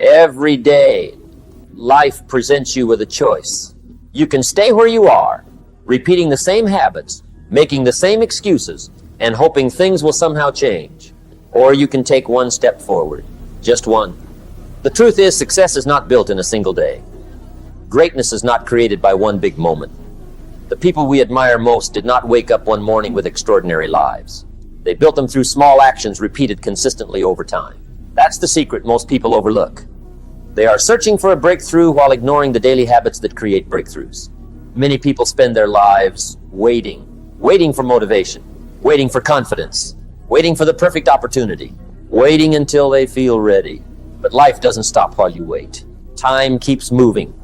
Every day, life presents you with a choice. You can stay where you are, repeating the same habits, making the same excuses, and hoping things will somehow change. Or you can take one step forward, just one. The truth is, success is not built in a single day. Greatness is not created by one big moment. The people we admire most did not wake up one morning with extraordinary lives. They built them through small actions repeated consistently over time. That's the secret most people overlook. They are searching for a breakthrough while ignoring the daily habits that create breakthroughs. Many people spend their lives waiting for motivation, waiting for confidence, waiting for the perfect opportunity, waiting until they feel ready. But life doesn't stop while you wait. Time keeps moving.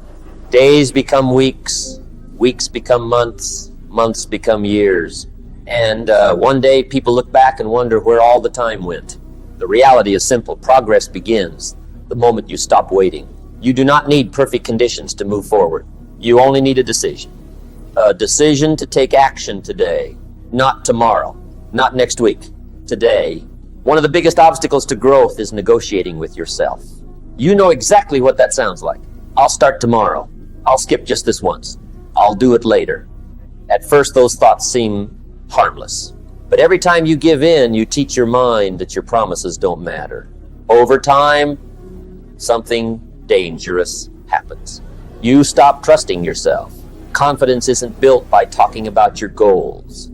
Days become weeks, weeks become months, months become years. And one day people look back and wonder where all the time went. The reality is simple. Progress begins the moment you stop waiting. You do not need perfect conditions to move forward. You only need a decision. A decision to take action today, not tomorrow, not next week, today. One of the biggest obstacles to growth is negotiating with yourself. You know exactly what that sounds like. I'll start tomorrow. I'll skip just this once. I'll do it later. At first, those thoughts seem harmless. But every time you give in, you teach your mind that your promises don't matter. Over time, something dangerous happens. You stop trusting yourself. Confidence isn't built by talking about your goals.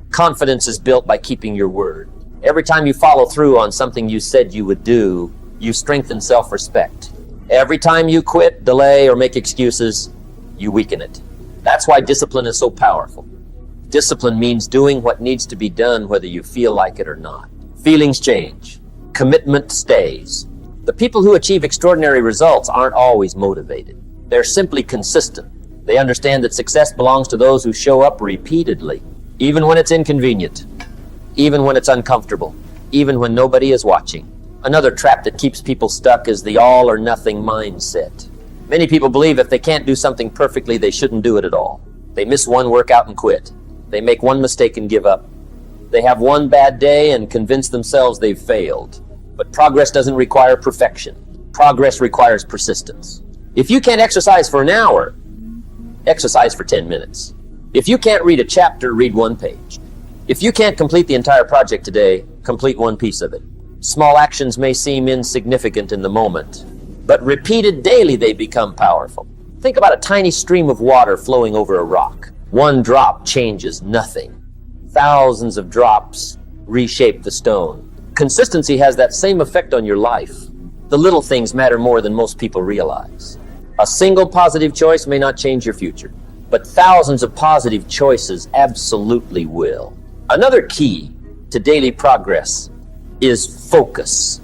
Confidence is built by keeping your word. Every time you follow through on something you said you would do, you strengthen self-respect. Every time you quit, delay, or make excuses, you weaken it. That's why discipline is so powerful. Discipline means doing what needs to be done whether you feel like it or not. Feelings change. Commitment stays. The people who achieve extraordinary results aren't always motivated. They're simply consistent. They understand that success belongs to those who show up repeatedly, even when it's inconvenient, even when it's uncomfortable, even when nobody is watching. Another trap that keeps people stuck is the all or nothing mindset. Many people believe if they can't do something perfectly, they shouldn't do it at all. They miss one workout and quit. They make one mistake and give up. They have one bad day and convince themselves they've failed. But progress doesn't require perfection. Progress requires persistence. If you can't exercise for an hour, exercise for 10 minutes. If you can't read a chapter, read one page. If you can't complete the entire project today, complete one piece of it. Small actions may seem insignificant in the moment, but repeated daily they become powerful. Think about a tiny stream of water flowing over a rock. One drop changes nothing. Thousands of drops reshape the stone. Consistency has that same effect on your life. The little things matter more than most people realize. A single positive choice may not change your future, but thousands of positive choices absolutely will. Another key to daily progress is focus.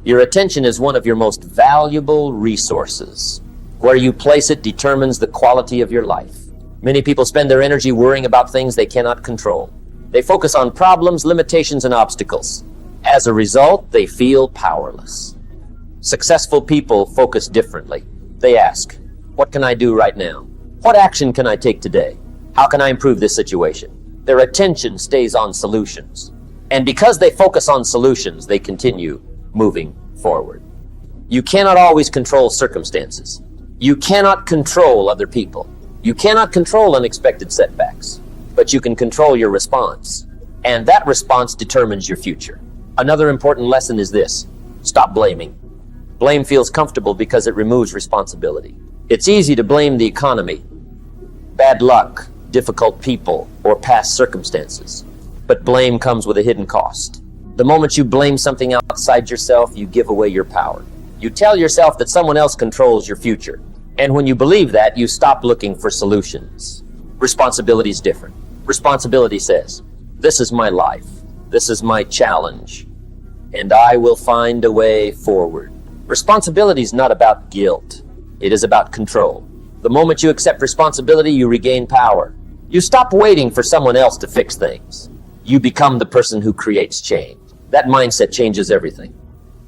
Your attention is one of your most valuable resources. Where you place it determines the quality of your life. Many people spend their energy worrying about things they cannot control. They focus on problems, limitations, and obstacles. As a result, they feel powerless. Successful people focus differently. They ask, what can I do right now? What action can I take today? How can I improve this situation? Their attention stays on solutions. And because they focus on solutions, they continue moving forward. You cannot always control circumstances. You cannot control other people. You cannot control unexpected setbacks, but you can control your response. And that response determines your future. Another important lesson is this: stop blaming. Blame feels comfortable because it removes responsibility. It's easy to blame the economy, bad luck, difficult people, or past circumstances. But blame comes with a hidden cost. The moment you blame something outside yourself, you give away your power. You tell yourself that someone else controls your future. And when you believe that, you stop looking for solutions. Responsibility is different. Responsibility says, this is my life. This is my challenge. And I will find a way forward. Responsibility is not about guilt. It is about control. The moment you accept responsibility, you regain power. You stop waiting for someone else to fix things. You become the person who creates change. That mindset changes everything.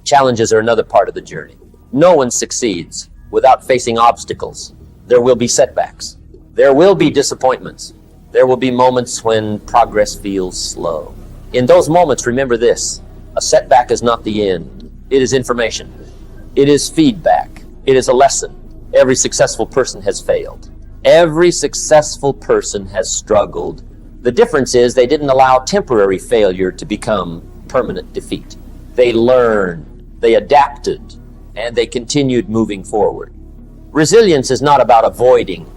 Challenges are another part of the journey. No one succeeds without facing obstacles. There will be setbacks. There will be disappointments. There will be moments when progress feels slow. In those moments, remember this: a setback is not the end. It is information. It is feedback. It is a lesson. Every successful person has failed. Every successful person has struggled. The difference is they didn't allow temporary failure to become permanent defeat. They learned, they adapted, and they continued moving forward. Resilience is not about avoiding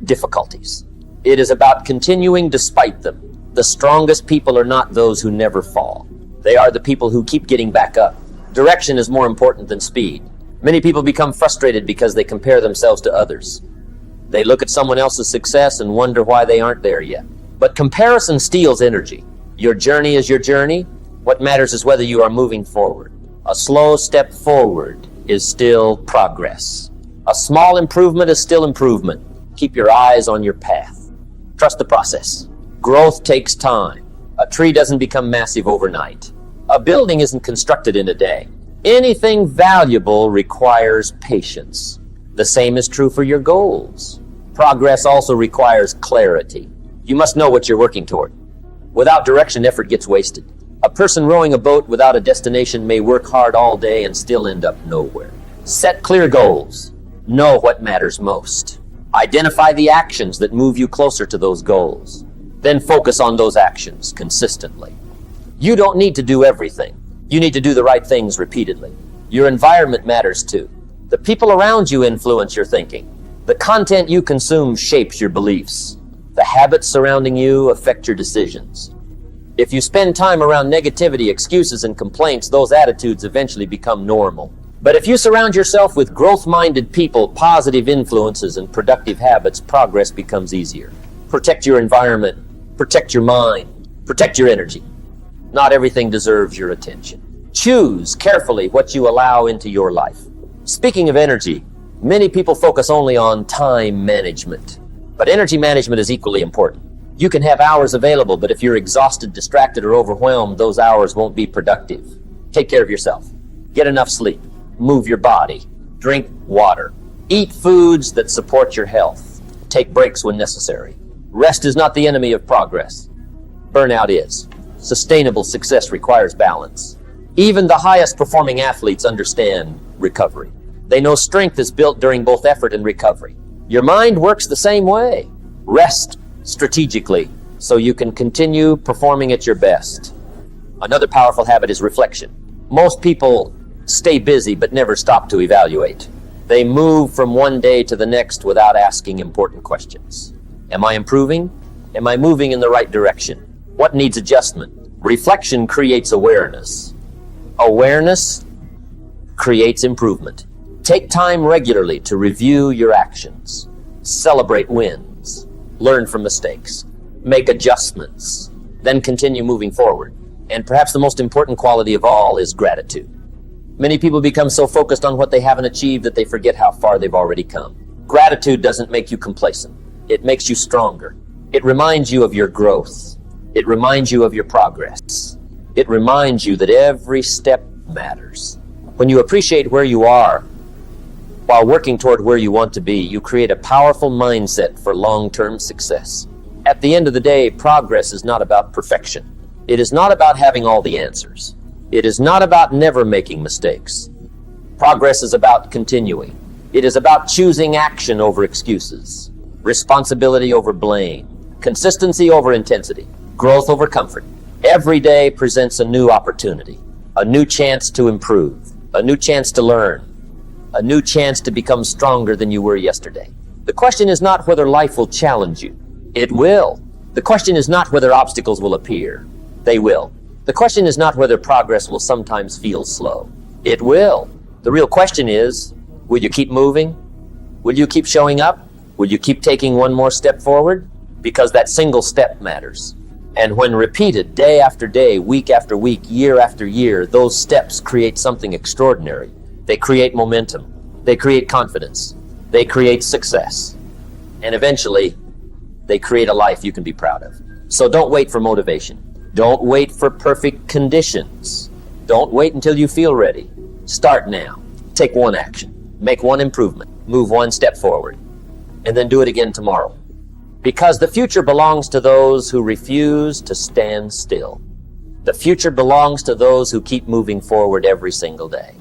difficulties. It is about continuing despite them. The strongest people are not those who never fall. They are the people who keep getting back up. Direction is more important than speed. Many people become frustrated because they compare themselves to others. They look at someone else's success and wonder why they aren't there yet. But comparison steals energy. Your journey is your journey. What matters is whether you are moving forward. A slow step forward is still progress. A small improvement is still improvement. Keep your eyes on your path. Trust the process. Growth takes time. A tree doesn't become massive overnight. A building isn't constructed in a day. Anything valuable requires patience. The same is true for your goals. Progress also requires clarity. You must know what you're working toward. Without direction, effort gets wasted. A person rowing a boat without a destination may work hard all day and still end up nowhere. Set clear goals. Know what matters most. Identify the actions that move you closer to those goals. Then focus on those actions consistently. You don't need to do everything. You need to do the right things repeatedly. Your environment matters too. The people around you influence your thinking. The content you consume shapes your beliefs. The habits surrounding you affect your decisions. If you spend time around negativity, excuses, and complaints, those attitudes eventually become normal. But if you surround yourself with growth-minded people, positive influences, and productive habits, progress becomes easier. Protect your environment. Protect your mind. Protect your energy. Not everything deserves your attention. Choose carefully what you allow into your life. Speaking of energy, many people focus only on time management. But energy management is equally important. You can have hours available, but if you're exhausted, distracted, or overwhelmed, those hours won't be productive. Take care of yourself. Get enough sleep. Move your body. Drink water. Eat foods that support your health. Take breaks when necessary. Rest is not the enemy of progress. Burnout is. Sustainable success requires balance. Even the highest performing athletes understand recovery. They know strength is built during both effort and recovery. Your mind works the same way. Rest strategically so you can continue performing at your best. Another powerful habit is reflection. Most people stay busy but never stop to evaluate. They move from one day to the next without asking important questions. Am I improving? Am I moving in the right direction? What needs adjustment? Reflection creates awareness. Awareness creates improvement. Take time regularly to review your actions. Celebrate wins. Learn from mistakes. Make adjustments. Then continue moving forward. And perhaps the most important quality of all is gratitude. Many people become so focused on what they haven't achieved that they forget how far they've already come. Gratitude doesn't make you complacent. It makes you stronger. It reminds you of your growth. It reminds you of your progress. It reminds you that every step matters. When you appreciate where you are, while working toward where you want to be, you create a powerful mindset for long-term success. At the end of the day, progress is not about perfection. It is not about having all the answers. It is not about never making mistakes. Progress is about continuing. It is about choosing action over excuses, responsibility over blame, consistency over intensity, growth over comfort. Every day presents a new opportunity, a new chance to improve, a new chance to learn, a new chance to become stronger than you were yesterday. The question is not whether life will challenge you. It will. The question is not whether obstacles will appear. They will. The question is not whether progress will sometimes feel slow. It will. The real question is, will you keep moving? Will you keep showing up? Will you keep taking one more step forward? Because that single step matters. And when repeated day after day, week after week, year after year, those steps create something extraordinary. They create momentum. They create confidence. They create success. And eventually, they create a life you can be proud of. So don't wait for motivation. Don't wait for perfect conditions. Don't wait until you feel ready. Start now. Take one action. Make one improvement. Move one step forward. And then do it again tomorrow. Because the future belongs to those who refuse to stand still. The future belongs to those who keep moving forward every single day.